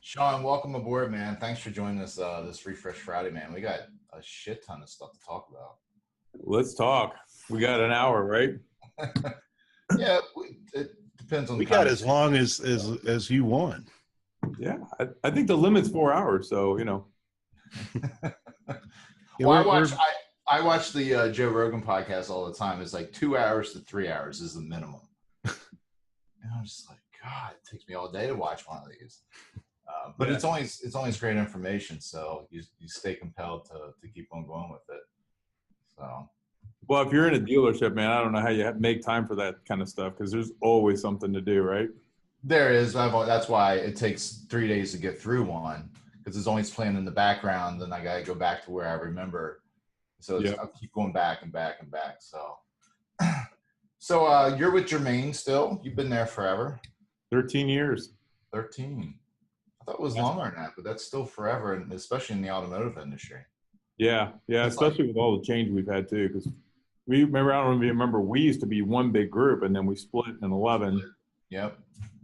Shaun, welcome aboard, man. Thanks for joining us this Refresh Friday, man. We got a shit ton of stuff to talk about. Let's talk. We got an hour, right? Yeah, it depends on. We got as long as you want. Yeah, I think the limit's 4 hours, so Well, I watch the Joe Rogan podcast all the time. It's like 2 hours to 3 hours is the minimum, and I'm just like, God, it takes me all day to watch one of these. But it's always great information, so you stay compelled to keep on going with it. So, well, if you're in a dealership, man, I don't know how you make time for that kind of stuff because there's always something to do, right? there is. That's why it takes 3 days to get through one, because it's always playing in the background. Then I got to go back to where I remember. So I'll keep going back and back and back. So you're with Germain still? You've been there forever? 13 years. 13. I thought it was longer than that, but that's still forever, and especially in the automotive industry. Yeah, especially with all the change we've had too. Because I don't even remember, we used to be one big group, and then we split in 11. Yep.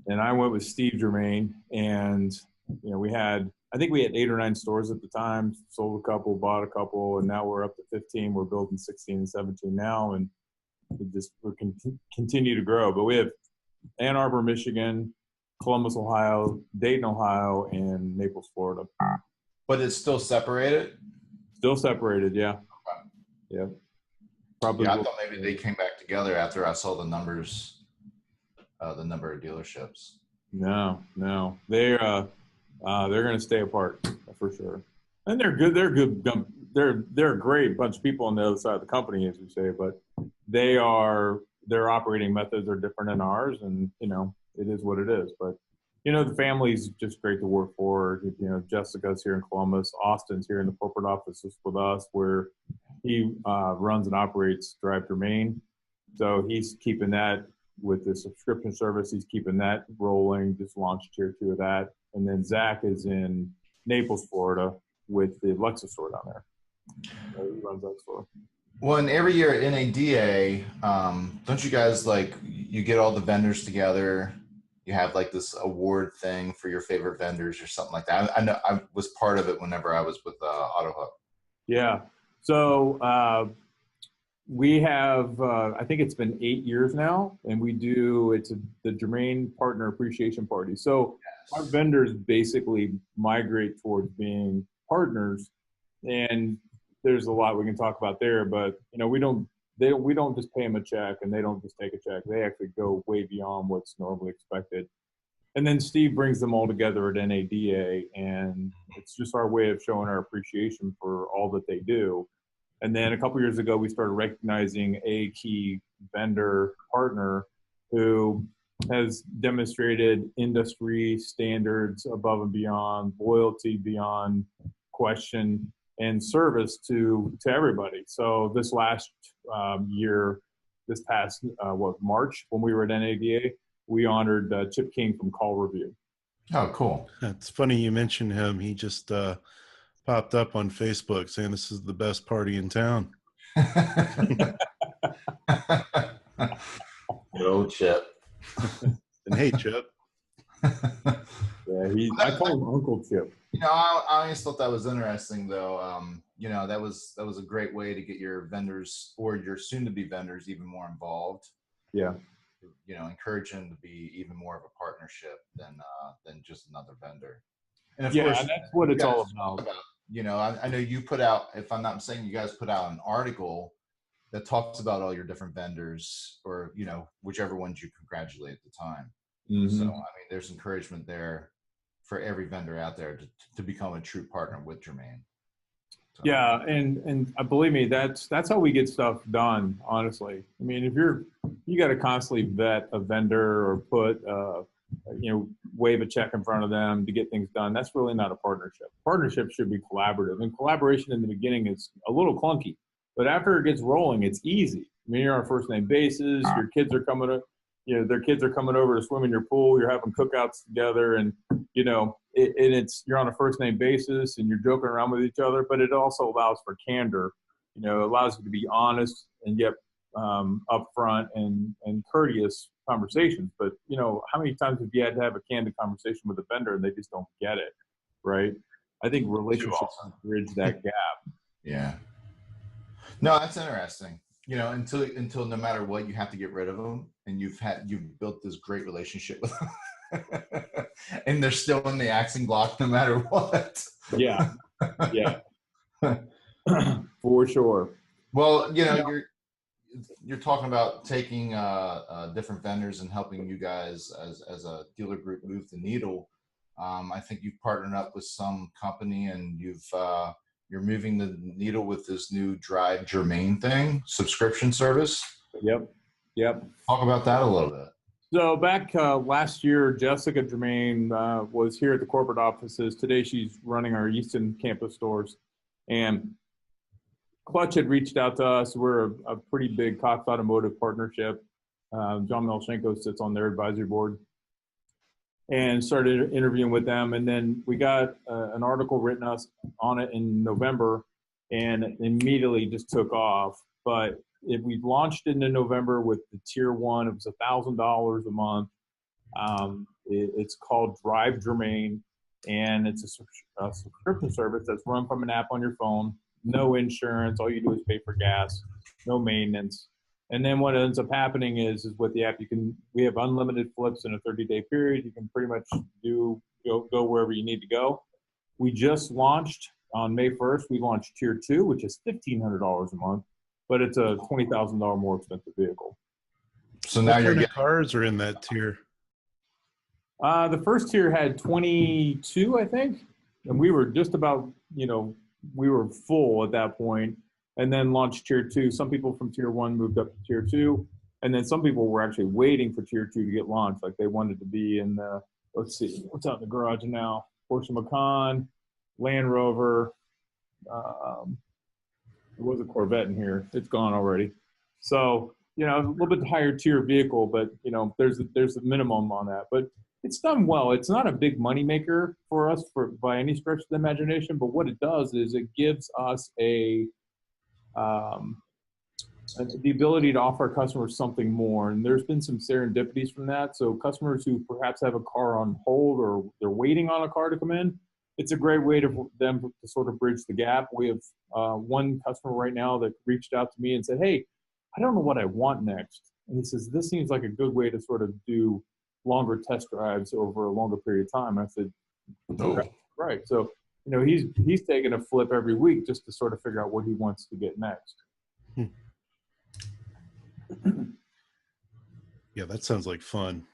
And I went with Steve Germain, and I think we had 8 or 9 stores at the time. Sold a couple, bought a couple, and now we're up to 15. We're building 16 and 17 now, and we're continue to grow. But we have Ann Arbor, Michigan, Columbus, Ohio, Dayton, Ohio, and Naples, Florida. But it's still separated? Still separated, yeah. Okay. Yeah. Probably. Yeah, I thought maybe they came back together after I saw the numbers, the number of dealerships. No. They're going to stay apart for sure. And they're good. They're good. They're a great bunch of people on the other side of the company, as you say, but their operating methods are different than ours, and it is what it is. But the family's just great to work for. Jessica's here in Columbus. Austin's here in the corporate offices with us, where he runs and operates Drive Germain. So he's keeping that with the subscription service. He's keeping that rolling. Just launched tier 2 of that. And then Zach is in Naples, Florida, with the Lexus store down there. So he runs that store. Well, and every year at NADA, don't you guys you get all the vendors together? You have this award thing for your favorite vendors or something like that. I know I was part of it whenever I was with AutoHook. Yeah. So we have, I think it's been 8 years now, and it's the Germain Partner Appreciation Party. So our vendors basically migrate towards being partners, and there's a lot we can talk about there, but we don't just pay them a check, and they don't just take a check. They actually go way beyond what's normally expected. And then Steve brings them all together at NADA, and it's just our way of showing our appreciation for all that they do. And then a couple years ago, we started recognizing a key vendor partner who has demonstrated industry standards above and beyond, loyalty beyond question, and service to everybody. So this last year, this past March, when we were at NADA, we honored Chip King from CallRevu. Oh, cool. It's funny you mentioned him. He just popped up on Facebook saying this is the best party in town. Good old Chip. And hey, Chip. Yeah, I call him Uncle Chip. I always thought that was interesting, though. That was a great way to get your vendors or your soon-to-be vendors even more involved. Yeah. Encourage them to be even more of a partnership than just another vendor. And of course, and that's what it's all about. I know you put out, if I'm not mistaken, you guys put out an article that talks about all your different vendors, or whichever ones you congratulate at the time. Mm-hmm. So there's encouragement there for every vendor out there to become a true partner with Germain. So. Yeah, and believe me, that's how we get stuff done. Honestly, if you got to constantly vet a vendor or put wave a check in front of them to get things done. That's really not a partnership. Partnership should be collaborative, and collaboration in the beginning is a little clunky, but after it gets rolling, it's easy. You're on a first name basis. Your kids are coming up. Their kids are coming over to swim in your pool. You're having cookouts together, and you're on a first name basis, and you're joking around with each other. But it also allows for candor. It allows you to be honest, and yet upfront and courteous conversations. But, you know, how many times have you had to have a candid conversation with a vendor and they just don't get it, right? I think relationships bridge that gap. Yeah. No, that's interesting. You know, until no matter what, you have to get rid of them, and you've built this great relationship with them, and they're still in the axing block no matter what. Yeah, yeah, for sure. Well, you know, you're talking about taking different vendors and helping you guys as a dealer group move the needle. I think you've partnered up with some company, and you're moving the needle with this new Drive Germain subscription service. Yep. Talk about that a little bit. So back last year, Jessica Germain was here at the corporate offices. Today, she's running our Easton campus stores. And Clutch had reached out to us. We're a pretty big Cox Automotive partnership. John Melchenko sits on their advisory board. And started interviewing with them. And then we got an article written on it in November, and it immediately just took off. But we launched it in November with the tier 1. It was $1,000 a month. It's called Drive Germain, and it's a subscription service that's run from an app on your phone. No insurance. All you do is pay for gas. No maintenance. And then what ends up happening is with the app, we have unlimited flips in a 30-day period. You can pretty much go wherever you need to go. We just launched on May 1st. We launched tier 2, which is $1,500 a month, but it's a $20,000 more expensive vehicle. So now you're getting cars are in that tier. The first tier had 22, I think, and we were just about, we were full at that point. And then launched tier 2. Some people from tier 1 moved up to tier 2. And then some people were actually waiting for tier 2 to get launched. Like they wanted to be in the, let's see, what's out in the garage now? Porsche Macan, Land Rover. There was a Corvette in here. It's gone already. So, a little bit higher tier vehicle, but, there's a minimum on that. But it's done well. It's not a big money maker for us by any stretch of the imagination. But what it does is it gives us the ability to offer our customers something more. And there's been some serendipities from that. So customers who perhaps have a car on hold or they're waiting on a car to come in, it's a great way to them to sort of bridge the gap. We have one customer right now that reached out to me and said, "Hey, I don't know what I want next." And he says, "This seems like a good way to sort of do longer test drives over a longer period of time." And I said, "Oh, right." So, he's taking a flip every week just to sort of figure out what he wants to get next. Yeah, that sounds like fun.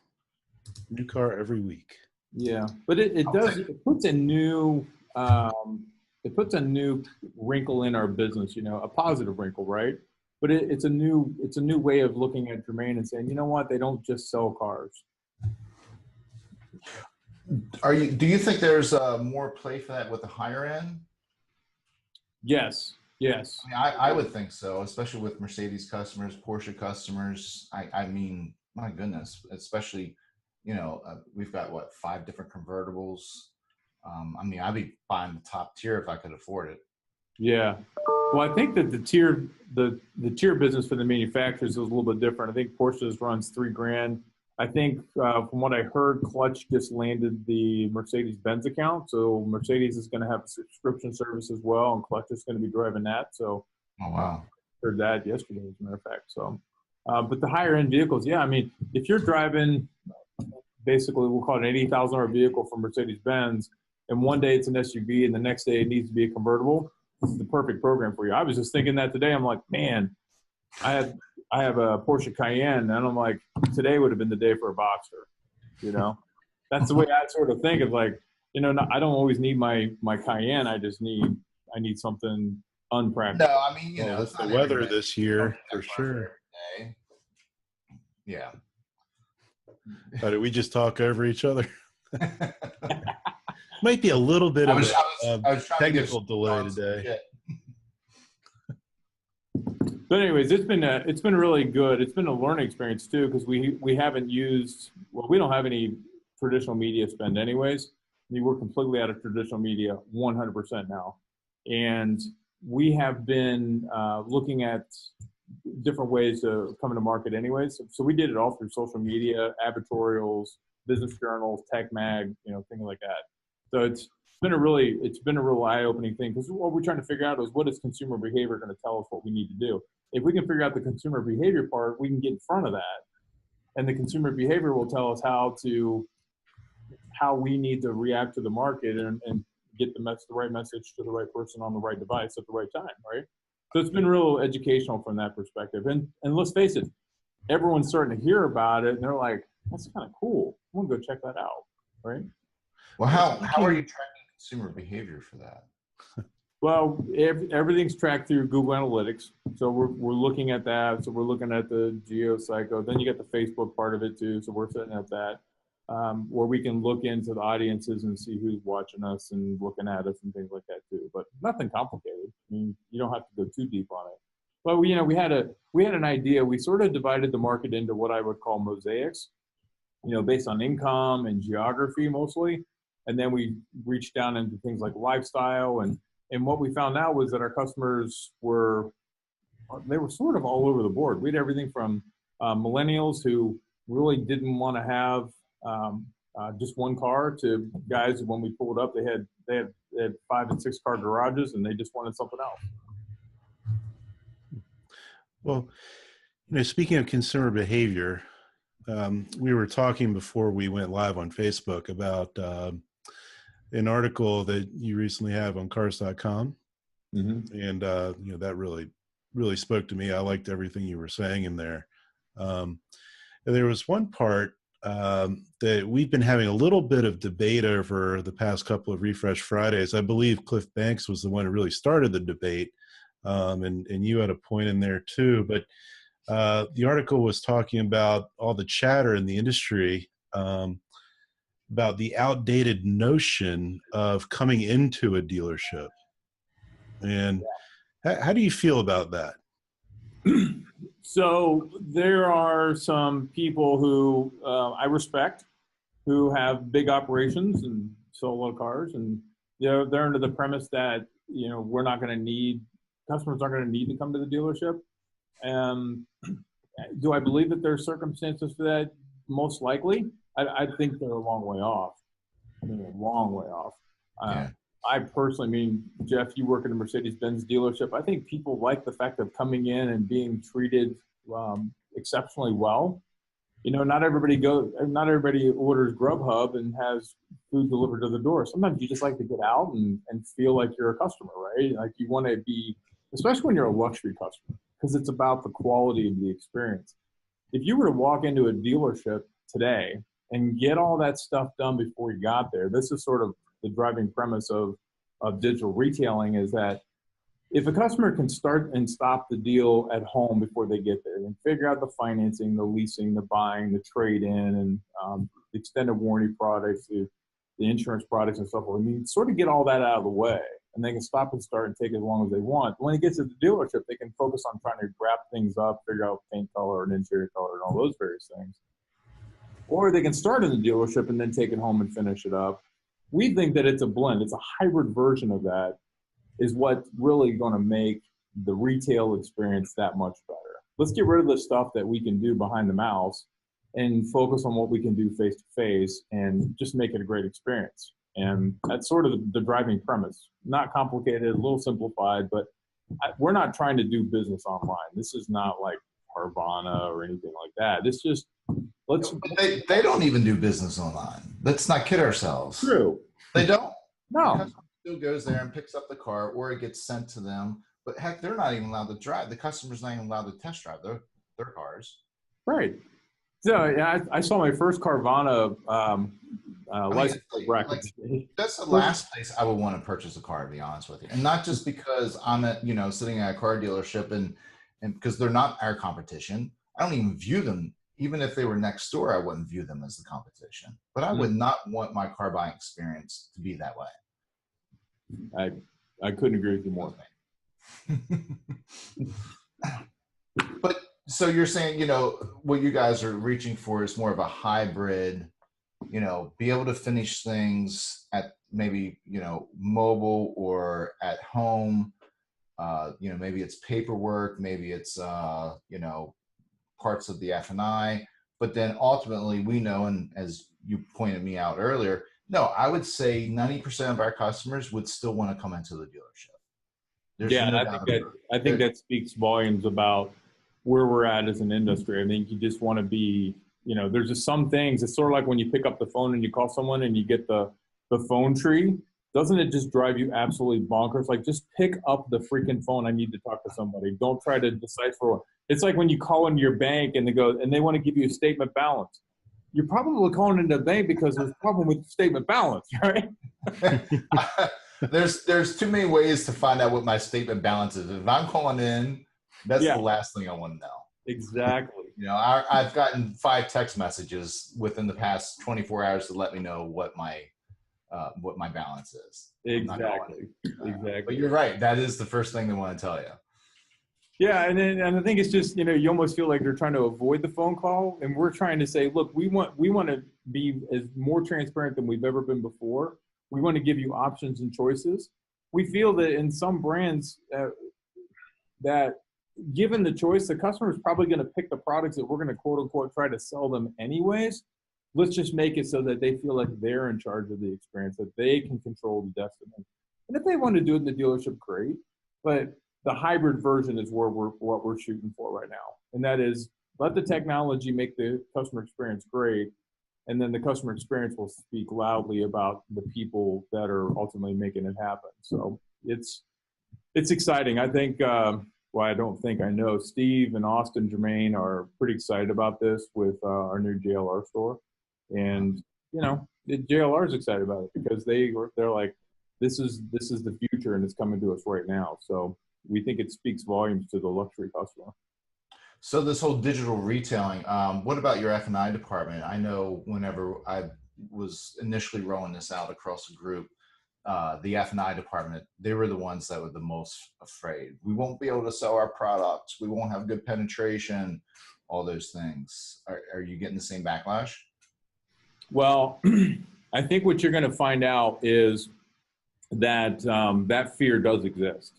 New car every week. Yeah, but it puts a new wrinkle in our business. A positive wrinkle, right? But it's a new way of looking at Germain and saying, you know what, they don't just sell cars. Do you think there's more play for that with the higher end? Yes. I would think so, especially with Mercedes customers, Porsche customers. I mean, my goodness, especially, we've got 5 different convertibles. I'd be buying the top tier if I could afford it. Yeah. Well, I think that the tier business for the manufacturers is a little bit different. I think Porsche's runs $3,000. I think from what I heard, Clutch just landed the Mercedes-Benz account. So Mercedes is going to have a subscription service as well, and Clutch is going to be driving that. So oh, wow. I heard that yesterday, as a matter of fact. So, but the higher-end vehicles, yeah, if you're driving basically we'll call it an $80,000 vehicle from Mercedes-Benz, and one day it's an SUV and the next day it needs to be a convertible, this is the perfect program for you. I was just thinking that today. I'm like, man, I have a Porsche Cayenne, and I'm like, today would have been the day for a Boxster. That's the way I sort of think of like, I don't always need my Cayenne. I need something unpractical. No, it's the weather this year for sure. Yeah. Did we just talk over each other? Might be a little bit of a technical delay today. But anyways, it's been really good. It's been a learning experience too, because we haven't used, we don't have any traditional media spend anyways. We're completely out of traditional media 100% now. And we have been looking at different ways to come to market anyways. So we did it all through social media, advertorials, business journals, tech mag, things like that. So it's been a real eye-opening thing, because what we're trying to figure out is, what is consumer behavior going to tell us what we need to do? If we can figure out the consumer behavior part, we can get in front of that, and the consumer behavior will tell us how we need to react to the market and get the right message to the right person on the right device at the right time, right? So it's been real educational from that perspective. And let's face it, everyone's starting to hear about it, and they're like, that's kind of cool. I want to go check that out, right? Well, how are you tracking consumer behavior for that? Well, everything's tracked through Google Analytics. So we're looking at that. So we're looking at the geopsycho. Then you get the Facebook part of it too. So we're setting up that, where we can look into the audiences and see who's watching us and looking at us and things like that too. But nothing complicated. I mean, you don't have to go too deep on it. But we had an idea. We sort of divided the market into what I would call mosaics, based on income and geography mostly. And then we reached down into things like lifestyle, and what we found out was that our customers were sort of all over the board. We had everything from millennials who really didn't want to have just one car, to guys, when we pulled up, they had 5 and 6 car garages, and they just wanted something else. Well, speaking of consumer behavior, we were talking before we went live on Facebook about an article that you recently have on cars.com. Mm-hmm. And, that really spoke to me. I liked everything you were saying in there. And there was one part that we've been having a little bit of debate over the past couple of Refresh Fridays. I believe Cliff Banks was the one who really started the debate. And you had a point in there too. But the article was talking about all the chatter in the industry about the outdated notion of coming into a dealership. And how do you feel about that? So there are some people who I respect, who have big operations and sell a lot of cars, and they're under the premise that customers aren't going to need to come to the dealership. Do I believe that there are circumstances for that? Most likely. I think they're a long way off. I personally, Jeff, you work in a Mercedes-Benz dealership. I think people like the fact of coming in and being treated exceptionally well. Not everybody orders Grubhub and has food delivered to the door. Sometimes you just like to get out and feel like you're a customer, right? Like you want to be, especially when you're a luxury customer, because it's about the quality of the experience. If you were to walk into a dealership today and get all that stuff done before you got there, this is sort of the driving premise of digital retailing, is that if a customer can start and stop the deal at home before they get there and figure out the financing, the leasing, the buying, the trade-in, and the extended warranty products, the insurance products and so forth, sort of get all that out of the way, and they can stop and start and take as long as they want. When it gets to the dealership, they can focus on trying to wrap things up, figure out paint color and interior color and all those various things. Or they can start in the dealership and then take it home and finish it up. We think that it's a blend. It's a hybrid version of that is what's really going to make the retail experience that much better. Let's get rid of the stuff that we can do behind the mouse and focus on what we can do face to face and just make it a great experience. And that's sort of the driving premise. Not complicated, a little simplified, but we're not trying to do business online. This is not like Carvana or anything like that. It's just, but they don't even do business online. Let's not kid ourselves. True. They don't. No. The customer still goes there and picks up the car, or it gets sent to them. But heck, they're not even allowed to drive. The customer's not even allowed to test drive their cars. Right. So yeah, I saw my first Carvana license bracket. That's the last place I would want to purchase a car, to be honest with you. And not just because I'm sitting at a car dealership and because they're not our competition. I don't even view them. Even if they were next door, I wouldn't view them as the competition. But I would not want my car buying experience to be that way. I couldn't agree with you more. But so you're saying, what you guys are reaching for is more of a hybrid, be able to finish things at maybe, mobile or at home. You know, maybe it's paperwork, maybe it's you know, parts of the F&I, but then ultimately we know, and as you pointed me out earlier, no, I would say 90% of our customers would still want to come into the dealership. There's Yeah, no I doubt think about it. I think that speaks volumes about where we're at as an industry. I think you just want to be, you know, there's just some things. It's sort of like when you pick up the phone and you call someone and you get the phone tree. Doesn't it just drive you absolutely bonkers? Like, just pick up the freaking phone. I need to talk to somebody. Don't try to decipher. It's like when you call into your bank and they want to give you a statement balance. You're probably calling into the bank because there's a problem with the statement balance, right? There's too many ways to find out what my statement balance is. If I'm calling in, that's the last thing I want to know. Exactly. You know, I've gotten 5 text messages within the past 24 hours to let me know what my balance is. Exactly. But you're right. That is the first thing they want to tell you. Yeah, and I think it's just, you know, you almost feel like they're trying to avoid the phone call, and we're trying to say, look, we want to be as more transparent than we've ever been before. We want to give you options and choices. We feel that in some brands that given the choice, the customer is probably going to pick the products that we're going to quote unquote try to sell them anyways. Let's just make it so that they feel like they're in charge of the experience, that they can control the destiny. And if they want to do it in the dealership, great. But the hybrid version is what we're shooting for right now. And that is, let the technology make the customer experience great. And then the customer experience will speak loudly about the people that are ultimately making it happen. So it's exciting. I think, well, I don't think I know, Steve and Austin Germain are pretty excited about this with our new JLR store. And, you know, JLR is excited about it because they're like, this is the future and it's coming to us right now. So we think it speaks volumes to the luxury customer. So this whole digital retailing, what about your F&I department? I know whenever I was initially rolling this out across the group, the F&I department, they were the ones that were the most afraid. We won't be able to sell our products. We won't have good penetration, all those things. Are you getting the same backlash? Well, I think what you're going to find out is that that fear does exist.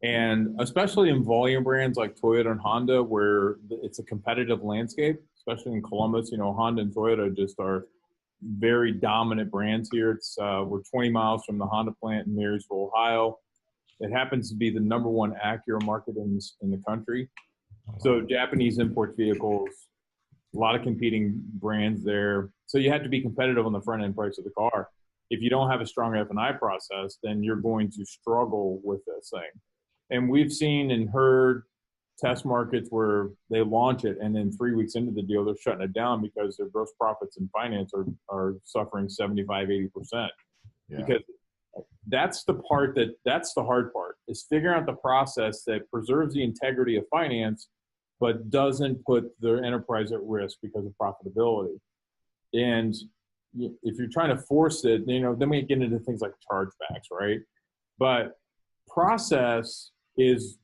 And especially in volume brands like Toyota and Honda, where it's a competitive landscape, especially in Columbus, you know, Honda and Toyota just are very dominant brands here. It's we're 20 miles from the Honda plant in Marysville, Ohio. It happens to be the #1 Acura market in the country. So Japanese import vehicles, a lot of competing brands there. So you have to be competitive on the front end price of the car. If you don't have a strong F&I process, then you're going to struggle with this thing. And we've seen and heard test markets where they launch it and then 3 weeks into the deal, they're shutting it down because their gross profits in finance are suffering 75, 80%. Yeah. Because that's the hard part, is figuring out the process that preserves the integrity of finance, but doesn't put their enterprise at risk because of profitability. And if you're trying to force it, you know, then we get into things like chargebacks, right? But process is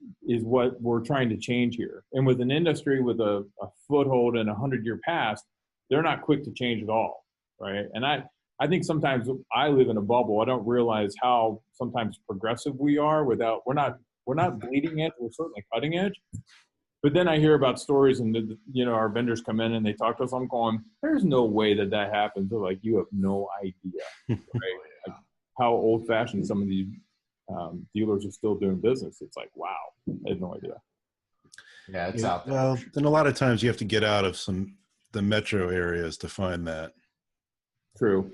what we're trying to change here. And with an industry with a foothold in 100-year past, they're not quick to change at all, right? And I think sometimes I live in a bubble. I don't realize how sometimes progressive we are without, we're not bleeding edge, we're certainly cutting edge. But then I hear about stories and, you know, our vendors come in and they talk to us. I'm going, there's no way that happens. They're like, you have no idea, right? Like how old fashioned some of these dealers are still doing business. It's like, wow, I had no idea. Yeah, it's out there. Well, then a lot of times you have to get out of the metro areas to find that. True.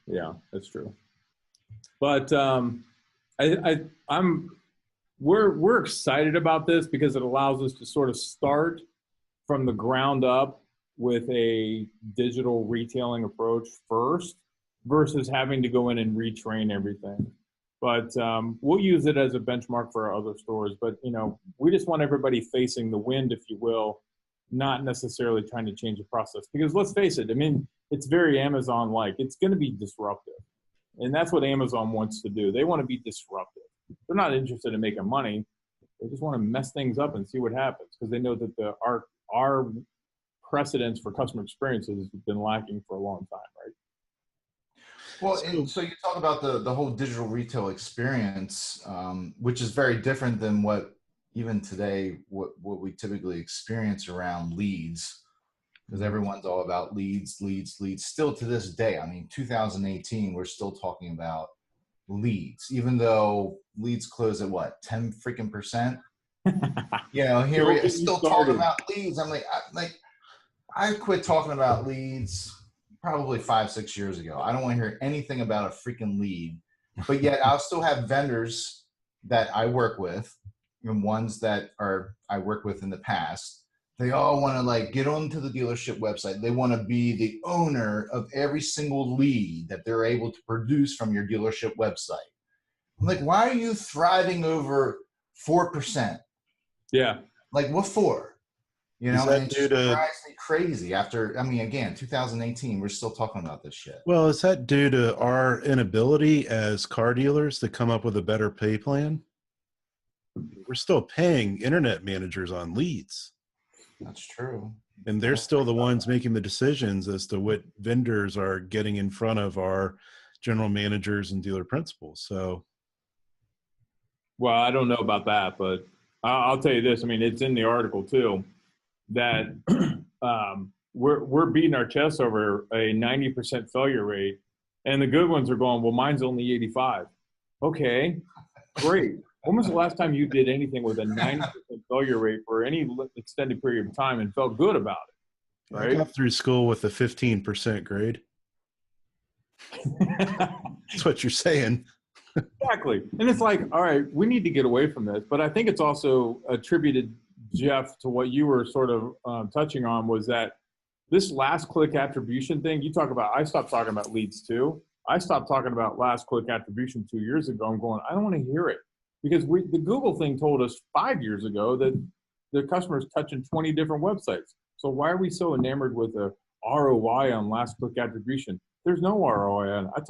Yeah, that's true. But we're excited about this because it allows us to sort of start from the ground up with a digital retailing approach first versus having to go in and retrain everything. But we'll use it as a benchmark for our other stores. But, you know, we just want everybody facing the wind, if you will, not necessarily trying to change the process. Because let's face it, I mean, it's very Amazon-like. It's going to be disruptive. And that's what Amazon wants to do. They want to be disruptive. They're not interested in making money. They just want to mess things up and see what happens because they know that our precedence for customer experiences has been lacking for a long time, right? Well, and so you talk about the whole digital retail experience, which is very different than what even today, what we typically experience around leads, because everyone's all about leads. Still to this day, I mean, 2018, we're still talking about leads, even though leads close at what, 10 freaking percent? You know, here we're still talking about leads. I'm like, I quit talking about leads probably 5-6 years ago. I don't want to hear anything about a freaking lead, but yet I'll still have vendors that I work with and ones that I worked with in the past. They all want to like get onto the dealership website. They want to be the owner of every single lead that they're able to produce from your dealership website. I'm like, why are you thriving over 4%? Yeah. Like what for? You know, and it just to, drives me crazy after, I mean, again, 2018, we're still talking about this shit. well, is that due to our inability as car dealers to come up with a better pay plan? We're still paying internet managers on leads. That's true. And they're still the ones making the decisions as to what vendors are getting in front of our general managers and dealer principals. So, Well, I don't know about that, but I'll tell you this. I mean, it's in the article too, that we're beating our chests over a 90% failure rate, and the good ones are going, well, mine's only 85. Okay, great. When was the last time you did anything with a 90% failure rate for any extended period of time and felt good about it? Right? I got through school with a 15% grade. That's what you're saying. Exactly. And it's like, all right, we need to get away from this. But I think it's also attributed, Jeff, to what you were sort of touching on, was that this last click attribution thing, you talk about, I stopped talking about leads too. I stopped talking about last click attribution 2 years ago. I'm going, I don't want to hear it. Because the Google thing told us 5 years ago that the customer's touching 20 different websites. So why are we so enamored with the ROI on last click attribution? There's no ROI on it. I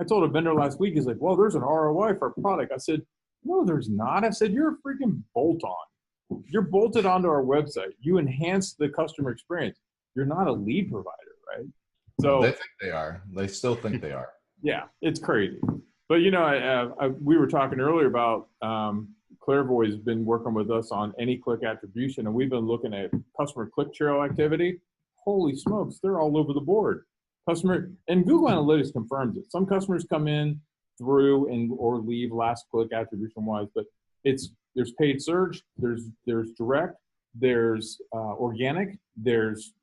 told a vendor last week, he's like, well, there's an ROI for a product. I said, no, there's not. I said, you're a freaking bolt-on. You're bolted onto our website. You enhance the customer experience. You're not a lead provider, right? So they think they are. They still think they are. Yeah, it's crazy. But, you know, we were talking earlier about CallRevu has been working with us on any click attribution, and we've been looking at customer click trail activity. Holy smokes, they're all over the board. And Google Analytics confirms it. Some customers come in through or leave last click attribution wise, but there's paid search, there's direct, there's organic, there's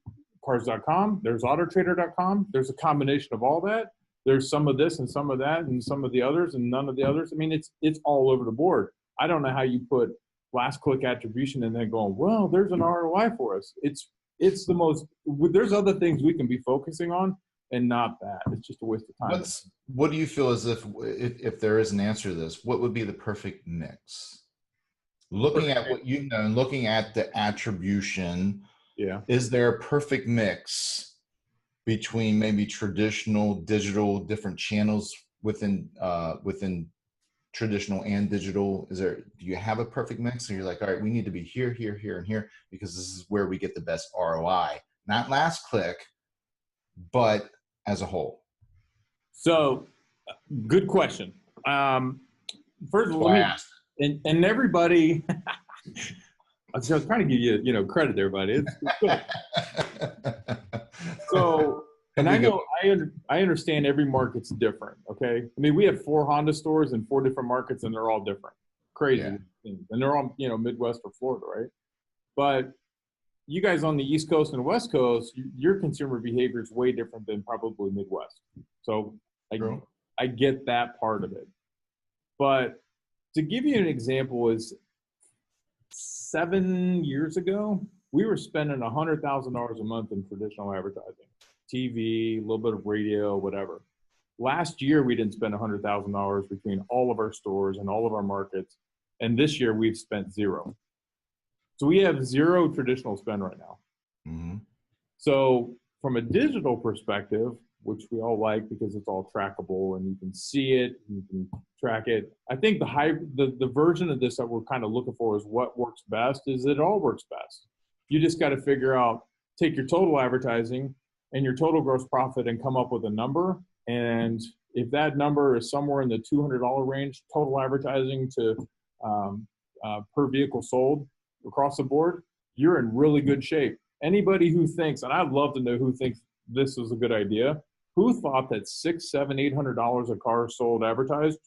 cars.com, there's autotrader.com, there's a combination of all that. There's some of this and some of that and some of the others and none of the others. I mean, it's all over the board. I don't know how you put last click attribution and then going, well, there's an ROI for us. It's the most, there's other things we can be focusing on and not that. It's just a waste of time. What do you feel as if there is an answer to this, what would be the perfect mix? Looking at what you've known, looking at the attribution, yeah, is there a perfect mix between maybe traditional, digital, different channels within traditional and digital? Do you have a perfect mix? And you're like, all right, we need to be here, here, here, and here, because this is where we get the best ROI. Not last click, but as a whole. So, good question. First of all, and everybody, I was trying to give you, credit there, buddy. It's good. So, and I understand every market's different. Okay, I mean, we have 4 Honda stores in 4 different markets, and they're all different. Crazy things, and they're all Midwest or Florida, right? But you guys on the East Coast and West Coast, your consumer behavior is way different than probably Midwest. So I get that part of it. But to give you an example, is 7 years ago, we were spending $100,000 a month in traditional advertising, TV, a little bit of radio, whatever. Last year, we didn't spend $100,000 between all of our stores and all of our markets. And this year, we've spent zero. So we have zero traditional spend right now. Mm-hmm. So from a digital perspective, which we all like because it's all trackable and you can see it, you can track it. I think the version of this that we're kind of looking for is what works best, is it all works best. You just got to figure out, take your total advertising and your total gross profit and come up with a number. And if that number is somewhere in the $200 range, total advertising to per vehicle sold across the board, you're in really good shape. Anybody who thinks, and I'd love to know who thinks this is a good idea, who thought that $600, $700, $800 a car sold advertised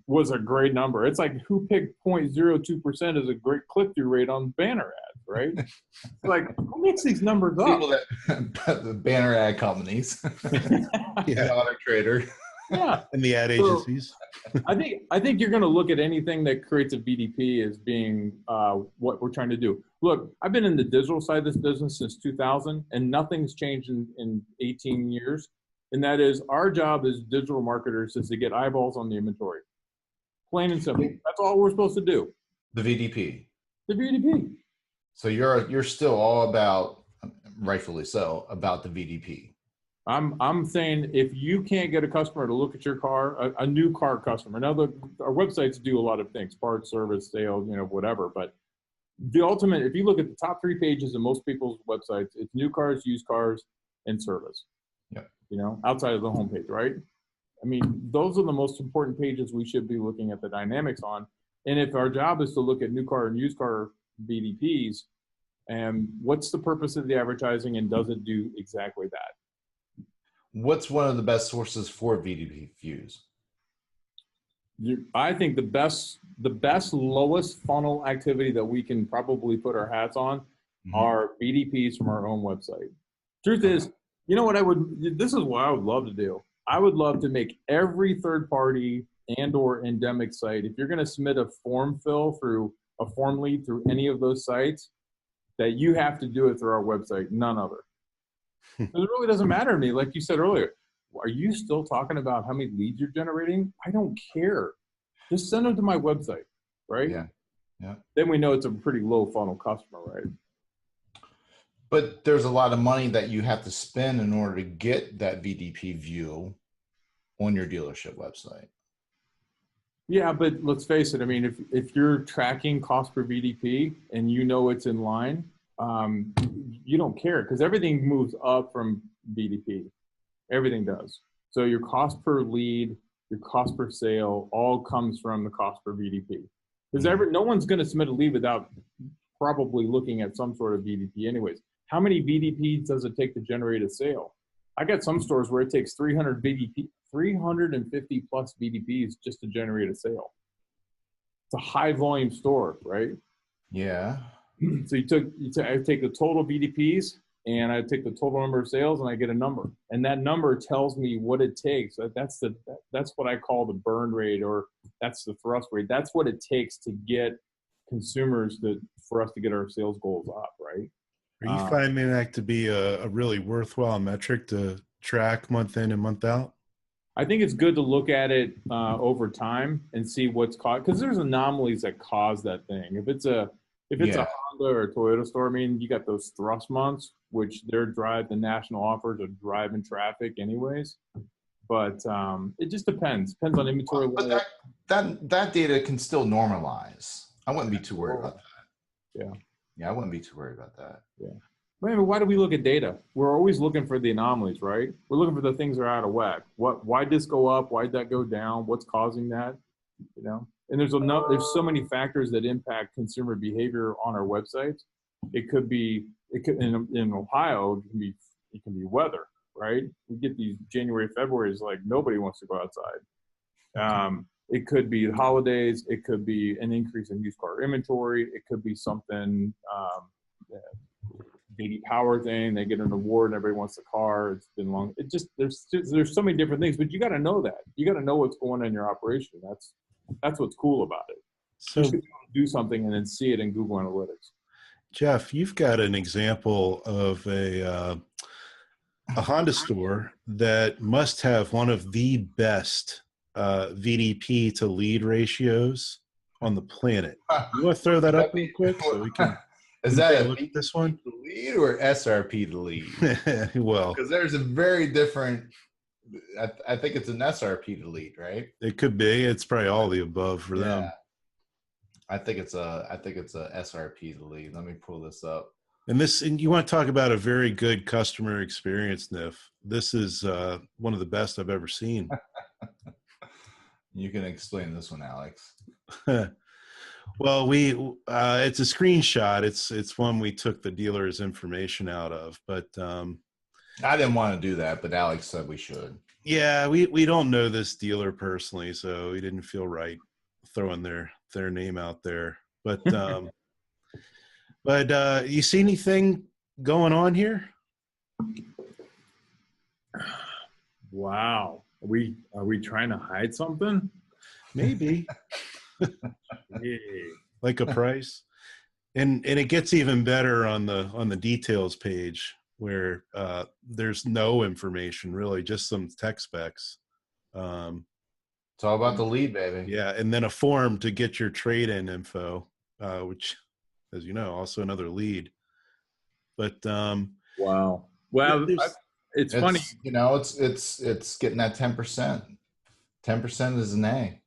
was a great number. It's like who picked 0.02% as a great click-through rate on banner ads, right? Like, who makes these numbers up? People that the banner ad companies, the auto trader, and the ad agencies. So, I think you're going to look at anything that creates a VDP as being what we're trying to do. Look, I've been in the digital side of this business since 2000, and nothing's changed in 18 years. And that is, our job as digital marketers is to get eyeballs on the inventory. Plain and simple. That's all we're supposed to do. The VDP. The VDP. So you're still all about, rightfully so, about the VDP. I'm saying if you can't get a customer to look at your car, a new car customer. Now, our websites do a lot of things: parts, service, sales, whatever. But the ultimate, if you look at the top 3 pages of most people's websites, it's new cars, used cars, and service. Yep. Outside of the homepage, right? I mean, those are the most important pages we should be looking at the dynamics on. And if our job is to look at new car and used car VDPs, and what's the purpose of the advertising, and does it do exactly that? What's one of the best sources for VDP views? I think the best lowest funnel activity that we can probably put our hats on are VDPs from our own website. Truth is, you know what this is what I would love to do. I would love to make every third party and or endemic site, if you're going to submit a form fill through a form lead through any of those sites, that you have to do it through our website, none other. It really doesn't matter to me. Like you said earlier, are you still talking about how many leads you're generating? I don't care. Just send them to my website, right? Yeah. Then we know it's a pretty low funnel customer, right? But there's a lot of money that you have to spend in order to get that VDP view on your dealership website. Yeah, but let's face it. I mean, if you're tracking cost per VDP and it's in line, you don't care because everything moves up from VDP. Everything does. So your cost per lead, your cost per sale, all comes from the cost per VDP. Because no one's going to submit a lead without probably looking at some sort of VDP anyways. How many VDPs does it take to generate a sale? I got some stores where it takes 350 plus VDPs just to generate a sale. It's a high volume store, right? Yeah. So I take the total VDPs and I take the total number of sales and I get a number, and that number tells me what it takes. That's what I call the burn rate, or that's the thrust rate. That's what it takes to get consumers for us to get our sales goals up, right? Are you finding that to be a really worthwhile metric to track month in and month out? I think it's good to look at it over time and see what's caused, because there's anomalies that cause that thing. If it's a Honda or a Toyota store, I mean, you got those thrust months, which the national offers are driving traffic anyways. But it just depends. Depends on inventory. But that data can still normalize. I wouldn't be too worried about that. Yeah, I wouldn't be too worried about that. Yeah. Why do we look at data? We're always looking for the anomalies, right? We're looking for the things that are out of whack. Why did this go up? Why did that go down? What's causing that? And there's so many factors that impact consumer behavior on our websites. It could in Ohio, it can be weather, right? We get these January, February is like nobody wants to go outside. It could be the holidays. It could be an increase in used car inventory. It could be something, JD Power thing. They get an award and everybody wants the car. It's been long. There's so many different things, but you got to know that. You got to know what's going on in your operation. That's what's cool about it. So you should do something and then see it in Google Analytics. Jeff, you've got an example of a Honda store that must have one of the best VDP to lead ratios on the planet. You want to throw that up real quick so we can? Is that a look at this one to lead or SRP to lead? Well, because there's a very different. I think it's an SRP to lead, right? It could be. It's probably all the above for them. I think it's a SRP to lead. Let me pull this up. And you want to talk about a very good customer experience, Niff. This is one of the best I've ever seen. You can explain this one, Alex. Well, it's a screenshot. It's one we took the dealer's information out of, but I didn't want to do that, but Alex said we should. yeah, we don't know this dealer personally, so we didn't feel right throwing their name out there. But but you see anything going on here? Wow. Are we trying to hide something? Maybe. Yeah. Like a price. And it gets even better on the details page where there's no information really, just some tech specs. It's all about the lead, baby. Yeah, and then a form to get your trade-in info, which, as you know, also another lead. But Wow. Well, it's funny. You know, it's getting that 10%. 10% is an A.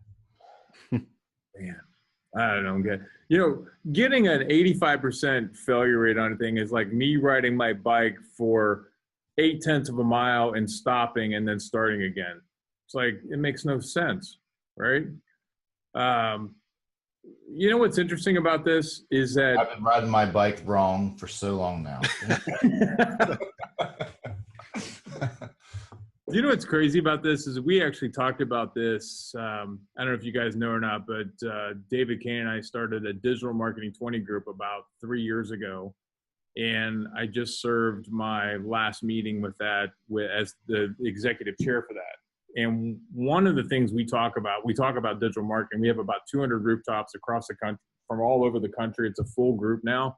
Man, I don't get. Getting an 85% failure rate on a thing is like me riding my bike for 0.8 of a mile and stopping and then starting again. It's like, it makes no sense, right? What's interesting about this is that I've been riding my bike wrong for so long now. You know what's crazy about this is we actually talked about this. I don't know if you guys know or not, but David Kane and I started a digital marketing 20 group about 3 years ago. And I just served my last meeting with that as the executive chair for that. And one of the things we talk about digital marketing. We have about 200 rooftops across the country, from all over the country. It's a full group now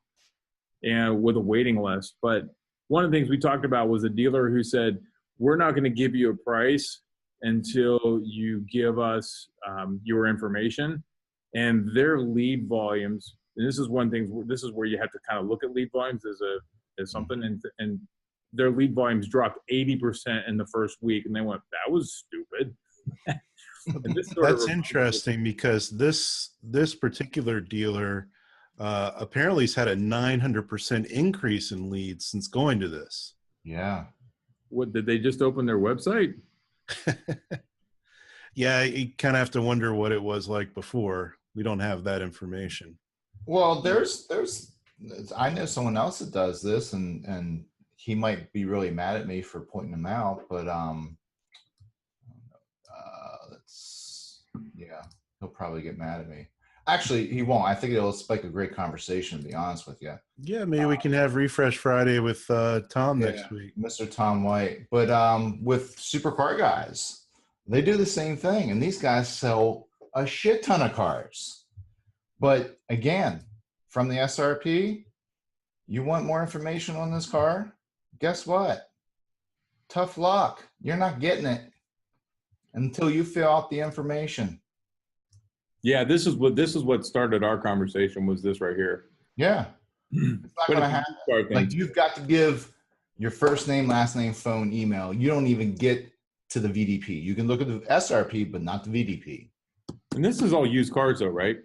and with a waiting list. But one of the things we talked about was a dealer who said, we're not going to give you a price until you give us your information. And their lead volumes, and this is one thing, this is where you have to kind of look at lead volumes as something, and their lead volumes dropped 80% in the first week. And they went, that was stupid. That's interesting because this particular dealer apparently has had a 900% increase in leads since going to this. Yeah. What, did they just open their website? Yeah, you kind of have to wonder what it was like before. We don't have that information. Well, I know someone else that does this, and he might be really mad at me for pointing him out, but he'll probably get mad at me. Actually, he won't. I think it'll spike a great conversation, to be honest with you. Yeah, maybe we can have Refresh Friday with Tom next week. Mr. Tom White. But with Supercar Guys, they do the same thing. And these guys sell a shit ton of cars. But again, from the SRP, you want more information on this car? Guess what? Tough luck. You're not getting it until you fill out the information. Yeah, this is what started our conversation, was this right here. Yeah. It's not going to happen. Like, you've got to give your first name, last name, phone, email. You don't even get to the VDP. You can look at the SRP, but not the VDP. And this is all used cars though, right?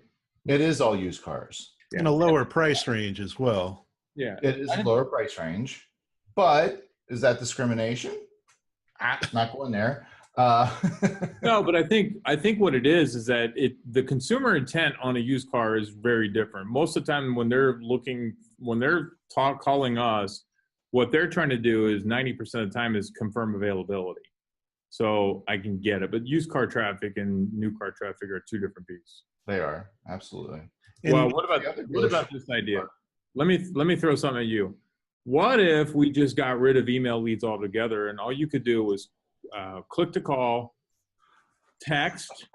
It is all used cars. In a lower price range as well. Yeah. It is a lower price range. But is that discrimination? Not going there. No, but I think what it is that the consumer intent on a used car is very different. Most of the time when they're calling us, what they're trying to do is 90% of the time is confirm availability. So I can get it. But used car traffic and new car traffic are two different beasts. They are, absolutely. Well, what about this idea? Let me throw something at you. What if we just got rid of email leads altogether and all you could do was click to call, text,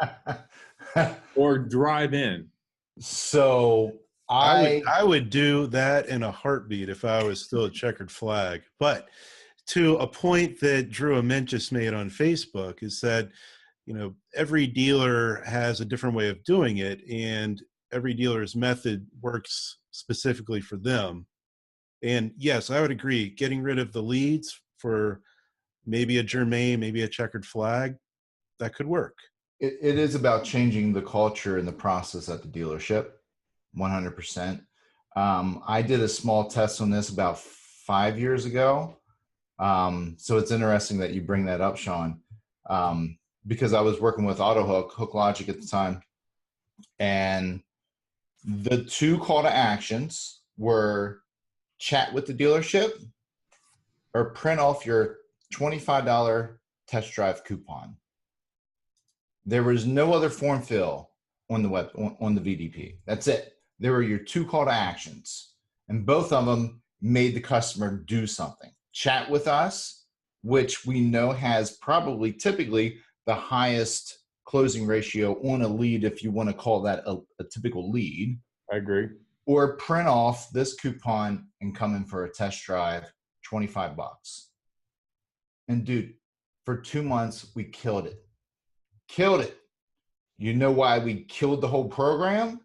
or drive in? So I would do that in a heartbeat if I was still a checkered flag. But to a point that Drew Ament just made on Facebook is that, every dealer has a different way of doing it, and every dealer's method works specifically for them. And yes, I would agree, getting rid of the leads for maybe a Germain, maybe a checkered flag, that could work. It is about changing the culture and the process at the dealership, 100%. I did a small test on this about 5 years ago. So it's interesting that you bring that up, Shaun, because I was working with Hook Logic at the time. And the two call to actions were chat with the dealership or print off your $25 test drive coupon. There was no other form fill on the on the VDP. That's it. There were your two call to actions, and both of them made the customer do something. Chat with us, which we know has probably typically the highest closing ratio on a lead, if you want to call that a typical lead. I agree. Or print off this coupon and come in for a test drive, $25. And dude, for 2 months, we killed it. Killed it. You know why we killed the whole program?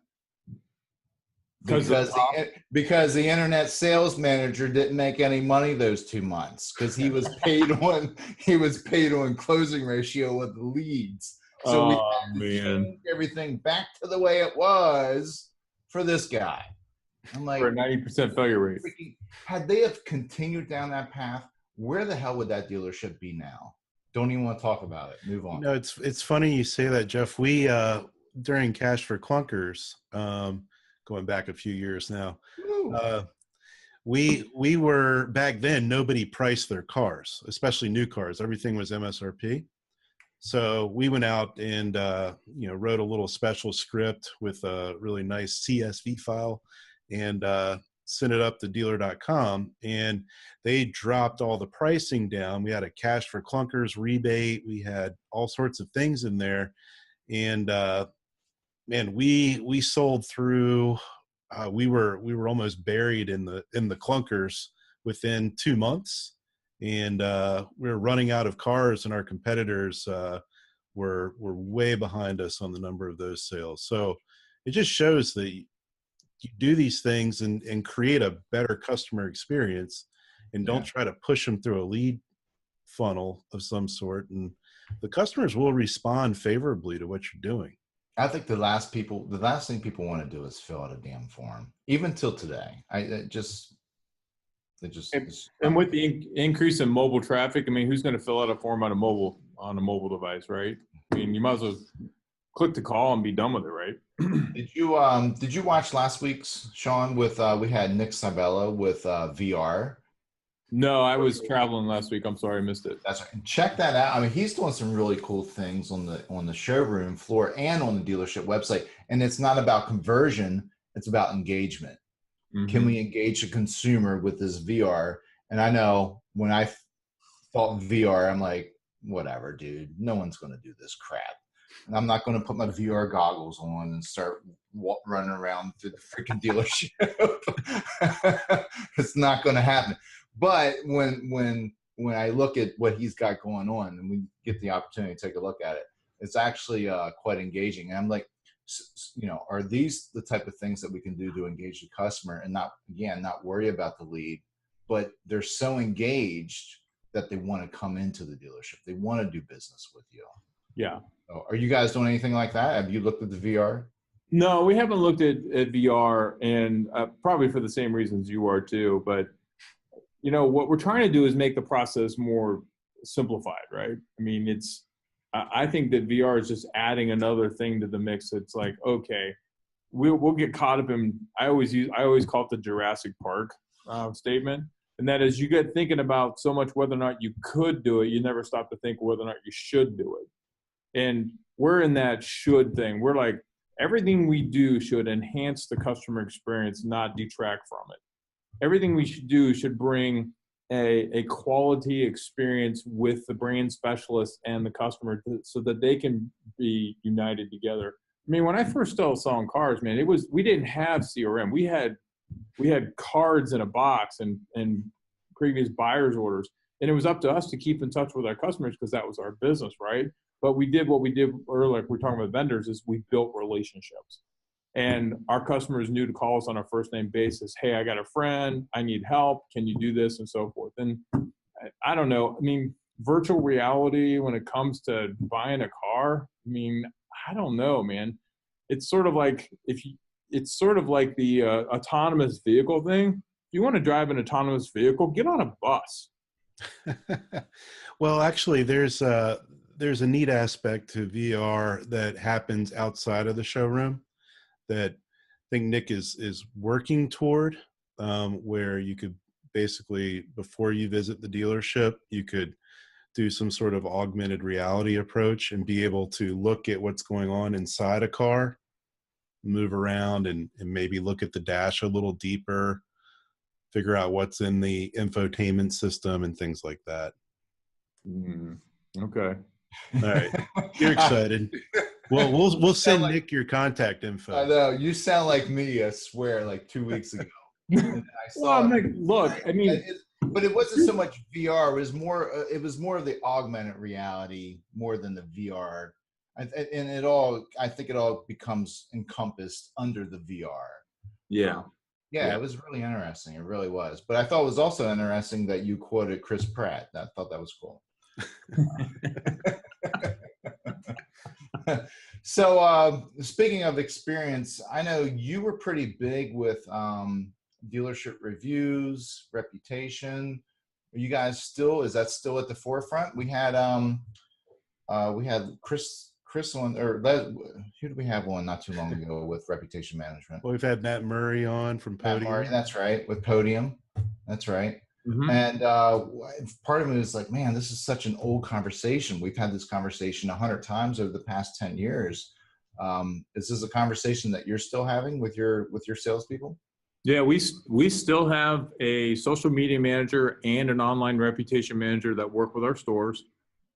Because the internet sales manager didn't make any money those 2 months because he was paid on closing ratio with the leads. So we had to change everything back to the way it was for this guy. I'm like, for a 90% failure rate. Had they have continued down that path, where the hell would that dealership be now? Don't even want to talk about it. Move on. No, it's funny you say that, Jeff. We during Cash for Clunkers, going back a few years now, we were back then. Nobody priced their cars, especially new cars. Everything was MSRP. So we went out and wrote a little special script with a really nice CSV file and sent it up to dealer.com, and they dropped all the pricing down. We had a Cash for Clunkers rebate. We had all sorts of things in there. And man, we sold through, we were almost buried in the clunkers within 2 months. And we were running out of cars, and our competitors were way behind us on the number of those sales. So it just shows that you do these things and create a better customer experience, and don't try to push them through a lead funnel of some sort. And the customers will respond favorably to what you're doing. I think the last thing people want to do is fill out a damn form, even till today. And with the increase in mobile traffic, I mean, who's going to fill out a form on a mobile device, right? I mean, you might as well click the call and be done with it, right? Did you watch last week's, Shaun, with we had Nick Sabella with VR? No, I was traveling last week. I'm sorry, I missed it. That's right. Check that out. I mean, he's doing some really cool things on the showroom floor and on the dealership website. And it's not about conversion; it's about engagement. Mm-hmm. Can we engage a consumer with this VR? And I know when I thought VR, I'm like, whatever, dude. No one's going to do this crap. And I'm not going to put my VR goggles on and start running around through the freaking dealership. It's not going to happen. But when I look at what he's got going on, and we get the opportunity to take a look at it, it's actually quite engaging. And I'm like, are these the type of things that we can do to engage the customer and not worry about the lead, but they're so engaged that they want to come into the dealership. They want to do business with you. Yeah. So are you guys doing anything like that? Have you looked at the VR? No, we haven't looked at VR, and probably for the same reasons you are too. But, what we're trying to do is make the process more simplified, right? I mean, I think that VR is just adding another thing to the mix. It's like, okay, we'll get caught up in, I always call it the Jurassic Park statement. And that is, you get thinking about so much whether or not you could do it, you never stop to think whether or not you should do it. And we're in that should thing. We're like, everything we do should enhance the customer experience, not detract from it. Everything we should do should bring a quality experience with the brand specialist and the customer so that they can be united together. I mean, when I first started selling cars, man, we didn't have CRM. We had cards in a box and previous buyer's orders. And it was up to us to keep in touch with our customers because that was our business, right? But we did what we did earlier, we're talking about vendors, is we built relationships. And our customers knew to call us on a first name basis. Hey, I got a friend, I need help, can you do this, and so forth. And I don't know, I mean, virtual reality when it comes to buying a car, I mean, I don't know, man. It's sort of like if it's sort of like the autonomous vehicle thing. If you want to drive an autonomous vehicle, get on a bus. Well, actually, there's a neat aspect to VR that happens outside of the showroom that I think Nick is working toward, where you could basically, before you visit the dealership, you could do some sort of augmented reality approach and be able to look at what's going on inside a car, move around and maybe look at the dash a little deeper, figure out what's in the infotainment system and things like that. Okay. All right. You're excited. Well, we'll send Nick your contact info. I know. You sound like me, I swear, like 2 weeks ago. Look, I mean, but it wasn't so much VR. It was more of the augmented reality more than the VR. And I think it all becomes encompassed under the VR. Yeah. Yeah, it was really interesting. It really was. But I thought it was also interesting that you quoted Chris Pratt. I thought that was cool. So speaking of experience, I know you were pretty big with dealership reviews, reputation. Are you guys is that still at the forefront? We had Chris on, or who did we have on not too long ago with reputation management? Well, we've had Matt Murray on from Podium. Matt Murray, that's right, with Podium. That's right. Mm-hmm. And part of me is like, man, this is such an old conversation. We've had this conversation 100 times over the past 10 years. Is this a conversation that you're still having with your salespeople? Yeah, we still have a social media manager and an online reputation manager that work with our stores.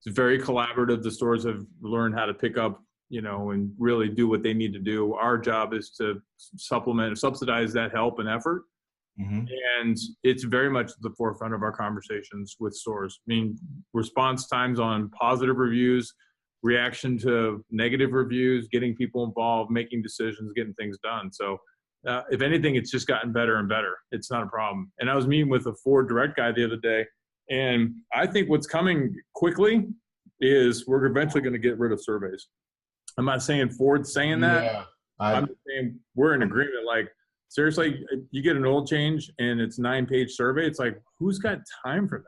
It's very collaborative. The stores have learned how to pick up, and really do what they need to do. Our job is to subsidize that help and effort. Mm-hmm. And it's very much at the forefront of our conversations with stores. I mean, response times on positive reviews, reaction to negative reviews, getting people involved, making decisions, getting things done. So if anything, it's just gotten better and better. It's not a problem. And I was meeting with a Ford Direct guy the other day, and I think what's coming quickly is we're eventually going to get rid of surveys. I'm not saying Ford's saying that. Yeah, I'm just saying we're in agreement. Like, seriously, you get an oil change and it's 9-page survey. It's like, who's got time for that?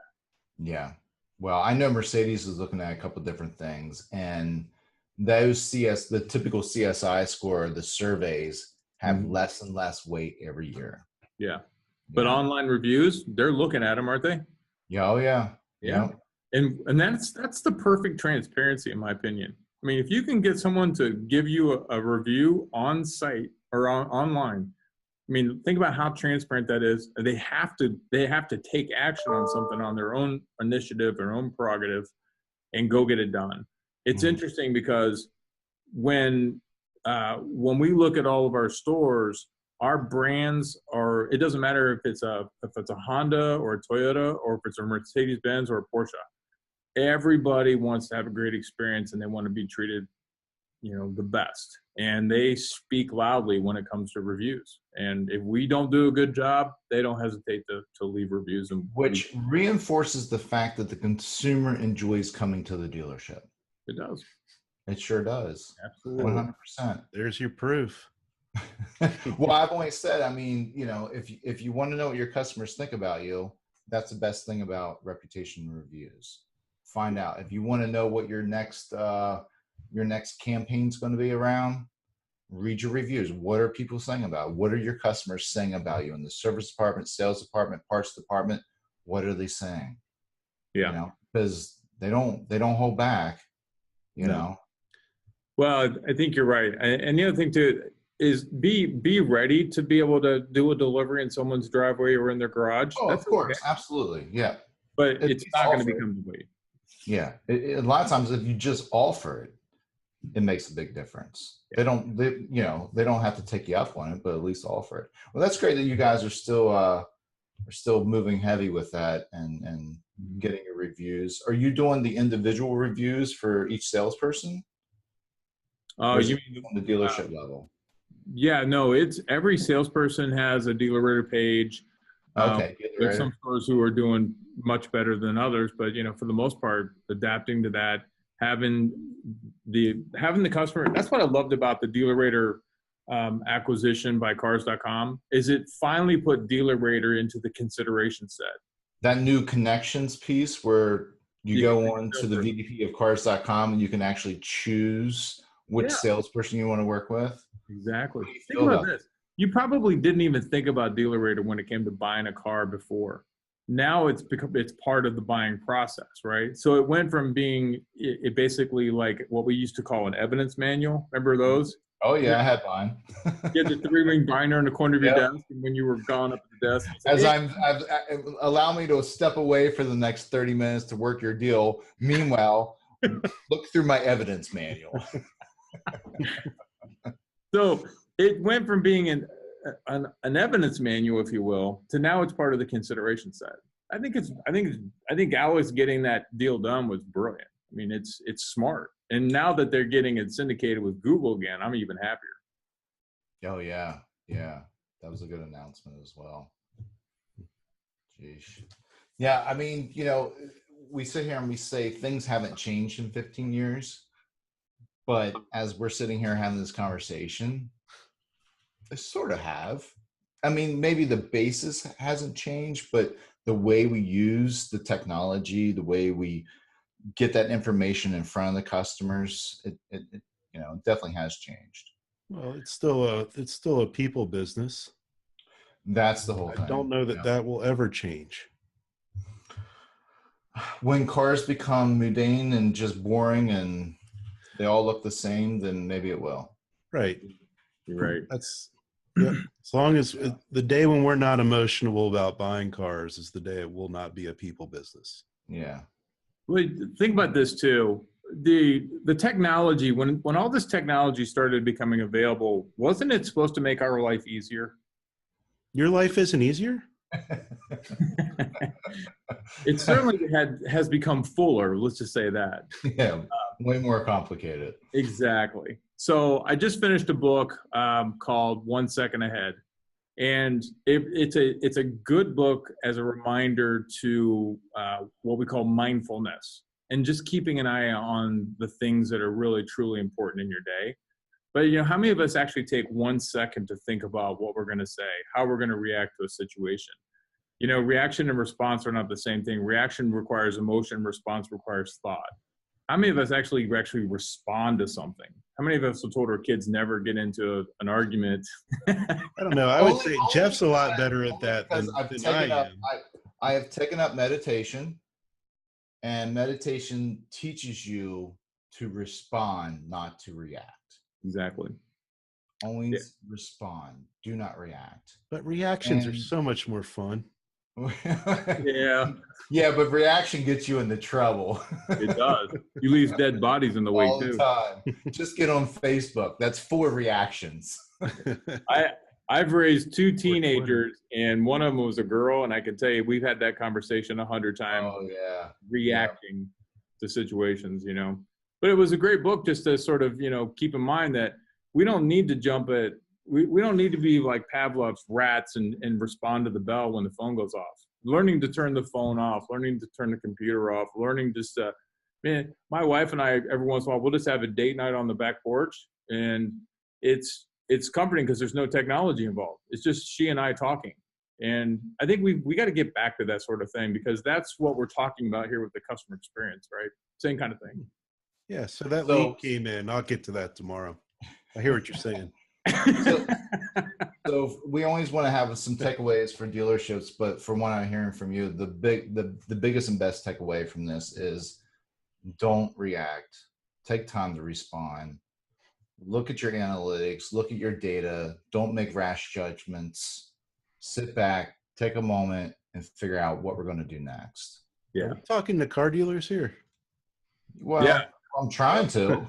Yeah. Well, I know Mercedes is looking at a couple different things, and those the typical CSI score, the surveys have less and less weight every year. Yeah. But online reviews, they're looking at them, aren't they? Yeah. Oh, yeah. Yeah. And that's the perfect transparency, in my opinion. I mean, if you can get someone to give you a review on site or online, I mean, think about how transparent that is. They have to take action on something on their own initiative, their own prerogative, and go get it done. It's interesting because when we look at all of our stores, our brands it doesn't matter if it's a Honda or a Toyota or if it's a Mercedes-Benz or a Porsche. Everybody wants to have a great experience and they want to be treated, the best. And they speak loudly when it comes to reviews. And if we don't do a good job, they don't hesitate to leave reviews. Which reinforces the fact that the consumer enjoys coming to the dealership. It does. It sure does. Absolutely. 100%. There's your proof. Well, I've always said, I mean, if you want to know what your customers think about you, that's the best thing about reputation reviews. Find out. If you want to know what your next campaign's going to be around, read your reviews. What are people saying about? What are your customers saying about you in the service department, sales department, parts department? What are they saying? Yeah. Because they don't hold back. Well, I think you're right. And the other thing too is be ready to be able to do a delivery in someone's driveway or in their garage. Oh, of course. Okay. Absolutely. Yeah. But it's not going to become the way. Yeah. A lot of times if you just offer it, it makes a big difference. Yeah. They don't have to take you up on it, but at least offer it. Well, that's great that you guys are still moving heavy with that and getting your reviews. Are you doing the individual reviews for each salesperson? Oh, you mean on the dealership level? Yeah, no, it's every salesperson has a DealerRater page. Okay. There's some stores who are doing much better than others, but for the most part, adapting to that, having the customer. That's what I loved about the DealerRater acquisition by Cars.com is it finally put DealerRater into the consideration set. That new connections piece where you go on to the VDP of Cars.com and you can actually choose which salesperson you want to work with. Exactly. Think about this. You probably didn't even think about DealerRater when it came to buying a car before. Now it's part of the buying process, right? So it went from being it basically like what we used to call an evidence manual. Remember those? Oh yeah, I had mine. You had the 3-ring binder in the corner of your desk, and when you were gone up at the desk, allow me to step away for the next 30 minutes to work your deal. Meanwhile, look through my evidence manual. So it went from being an evidence manual, if you will, to now it's part of the consideration set. I think Alex getting that deal done was brilliant. I mean, it's smart. And now that they're getting it syndicated with Google again, I'm even happier. Oh yeah. Yeah. That was a good announcement as well. Jeez. Yeah. I mean, we sit here and we say things haven't changed in 15 years, but as we're sitting here having this conversation, they sort of have. I mean, maybe the basis hasn't changed, but the way we use the technology, the way we get that information in front of the customers, it definitely has changed. Well, it's still a people business. That's the whole thing. I don't know that will ever change. When cars become mundane and just boring and they all look the same, then maybe it will. Right. Right. As long as the day when we're not emotional about buying cars is the day it will not be a people business. Yeah. Well, think about this too. The technology, when all this technology started becoming available, wasn't it supposed to make our life easier? Your life isn't easier? It certainly has become fuller, let's just say that. Yeah, way more complicated. Exactly. So I just finished a book called 1 Second Ahead. And it's a good book as a reminder to what we call mindfulness and just keeping an eye on the things that are really, truly important in your day. But, how many of us actually take 1 second to think about what we're going to say, how we're going to react to a situation? Reaction and response are not the same thing. Reaction requires emotion, response requires thought. How many of us actually respond to something? How many of us have told our kids never get into an argument? I don't know. I would say Jeff's a lot better at that than I am. I have taken up meditation, and meditation teaches you to respond, not to react. Exactly. Always respond. Do not react. But reactions are so much more fun. Yeah, but reaction gets you into trouble. It does. You leave dead bodies in the way all too. The time. Just get on Facebook. That's 4 reactions. I've raised 2 teenagers, and one of them was a girl, and I can tell you we've had that conversation 100 times. Oh yeah, reacting to situations, But it was a great book just to sort of keep in mind that we don't need to jump at. We don't need to be like Pavlov's rats and respond to the bell when the phone goes off. Learning to turn the phone off, learning to turn the computer off, learning just my wife and I, every once in a while, we'll just have a date night on the back porch, and it's comforting because there's no technology involved. It's just she and I talking. And I think we got to get back to that sort of thing, because that's what we're talking about here with the customer experience, right? Same kind of thing. Yeah. So that lead came in. I'll get to that tomorrow. I hear what you're saying. So we always want to have some takeaways for dealerships, but from what I'm hearing from you, the biggest and best takeaway from this is don't react. Take time to respond. Look at your analytics, look at your data, don't make rash judgments. Sit back, take a moment, and figure out what we're going to do next. Yeah. Are we talking to car dealers here? Well, yeah. I'm trying to.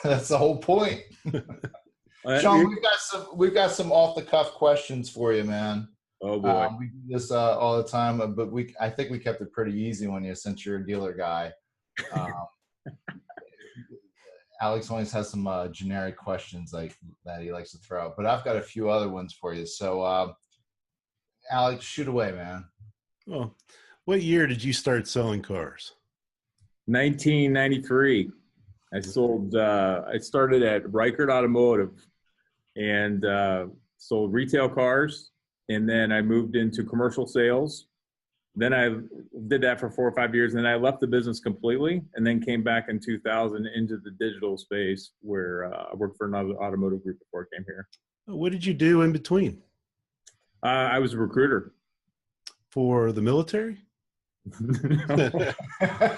That's the whole point. Shaun, we've got some off the cuff questions for you, man. Oh boy, we do this all the time, but I think we kept it pretty easy on you since you're a dealer guy. Alex always has some generic questions like that he likes to throw out, but I've got a few other ones for you. So, Alex, shoot away, man. Well, what year did you start selling cars? 1993. I sold. I started at Reichert Automotive and sold retail cars, and then I moved into commercial sales. Then I did that for 4 or 5 years, and then I left the business completely, and then came back in 2000 into the digital space where I worked for another automotive group before I came here. What did you do in between? I was a recruiter. For the military?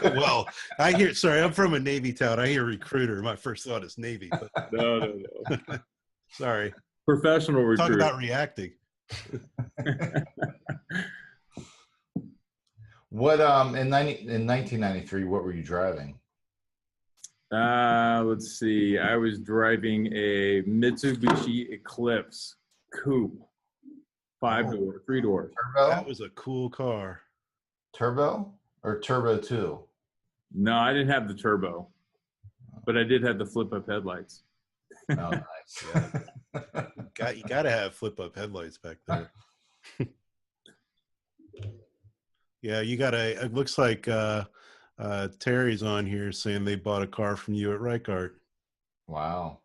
Well, I hear, sorry, I'm from a Navy town. I hear recruiter. My first thought is Navy. But No. sorry. Professional recruiter. Talk about reacting. What in 1993? What were you driving? Let's see. I was driving a Mitsubishi Eclipse coupe, 5-door, 3-door. Turbo? That was a cool car. Turbo or Turbo 2? No, I didn't have the turbo, but I did have the flip-up headlights. Oh, nice. Yeah. You got to have flip-up headlights back there. Yeah, you got to. It looks like Terry's on here saying they bought a car from you at Reichert. Wow.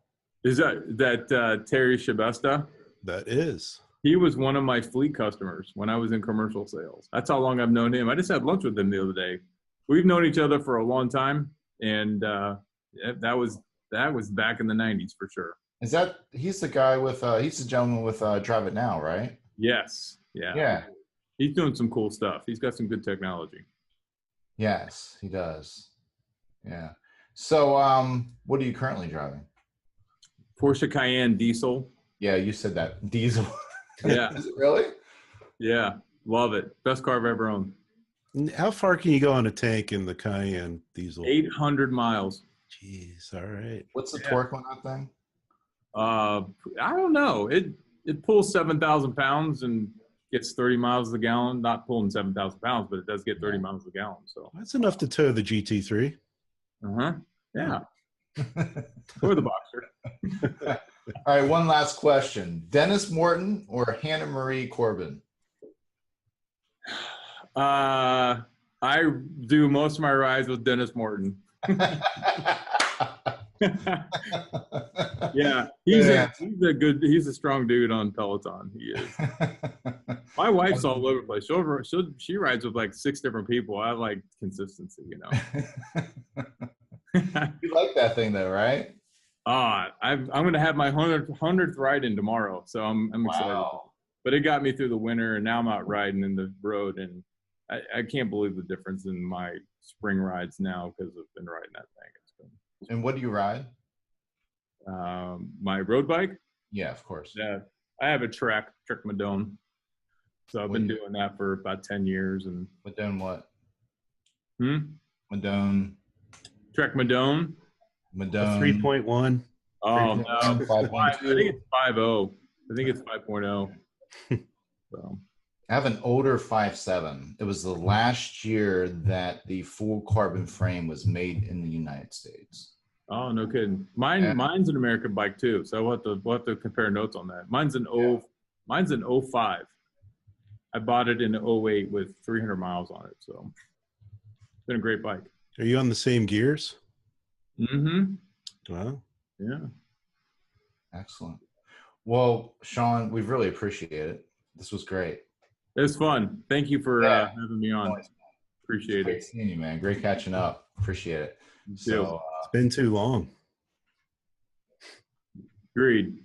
Is that Terry Shabesta? That is. He was one of my fleet customers when I was in commercial sales. That's how long I've known him. I just had lunch with him the other day. We've known each other for a long time, and that was back in the 90s for sure. He's the guy with he's the gentleman with Drive It Now, right? Yes. Yeah. Yeah. He's doing some cool stuff. He's got some good technology. Yes, he does. Yeah. So what are you currently driving? Porsche Cayenne diesel. Yeah, you said that. Diesel. Yeah. Is it really? Yeah. Love it. Best car I've ever owned. How far can you go on a tank in the Cayenne diesel? 800 miles. Jeez, all right. What's the torque on that thing? I don't know. It pulls 7,000 pounds and gets 30 miles a gallon. Not pulling 7,000 pounds, but it does get 30 miles a gallon. So That's enough to tow the GT3. Yeah. Or the Boxer. All right, one last question. Dennis Morton or Hannah Marie Corbin? I do most of my rides with Dennis Morton. Yeah, he's a strong dude on Peloton. He is. My wife's all over the place. She rides with like 6 different people. I like consistency, you know. You like that thing though, right? I'm going to have my 100th ride in tomorrow, so I'm excited. Wow. But it got me through the winter, and now I'm out riding in the road, and I can't believe the difference in my spring rides now because I've been riding that thing. And what do you ride? My road bike? Yeah, of course. Yeah, I have a Trek Madone. So I've been doing that for about 10 years. And Madone what? Madone. Trek Madone. Madone. 3.1. Oh, no. 5.2. I think it's 5.0. I think it's 5.0. So. I have an older 5.7. It was the last year that the full carbon frame was made in the United States. Oh, no kidding. Mine's an American bike too, so we'll have to compare notes on that. Mine's an 05. I bought it in 08 with 300 miles on it, so it's been a great bike. Are you on the same gears? Mm-hmm. Wow. Yeah. Excellent. Well, Shaun, we really appreciate it. This was great. It was fun. Thank you for having me on. Appreciate Great it. seeing you, man. Great catching up. Appreciate it. So, it's been too long. Agreed.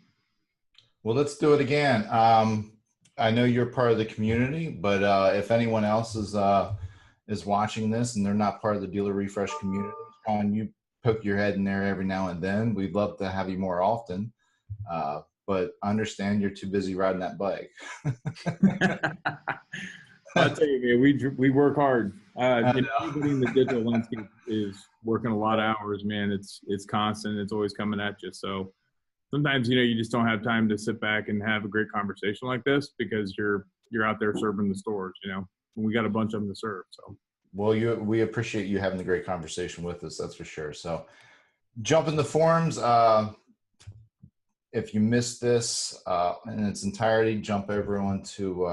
Well, let's do it again. I know you're part of the community, but if anyone else is watching this and they're not part of the Dealer Refresh community, Shaun, you poke your head in there every now and then. We'd love to have you more often. But understand you're too busy riding that bike. I'll tell you, man, we work hard. Everybody in the digital landscape is working a lot of hours, man. It's constant. It's always coming at you. So sometimes, you just don't have time to sit back and have a great conversation like this because you're out there serving the stores, and we got a bunch of them to serve. So, well, we appreciate you having the great conversation with us. That's for sure. So jump in the forums. If you missed this in its entirety, jump over onto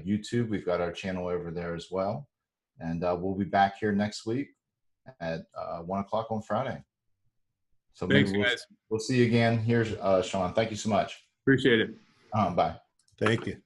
YouTube. We've got our channel over there as well. And we'll be back here next week at 1 o'clock on Friday. So Thanks, maybe guys. we'll see you again. Here's Shaun. Thank you so much. Appreciate it. Bye. Thank you.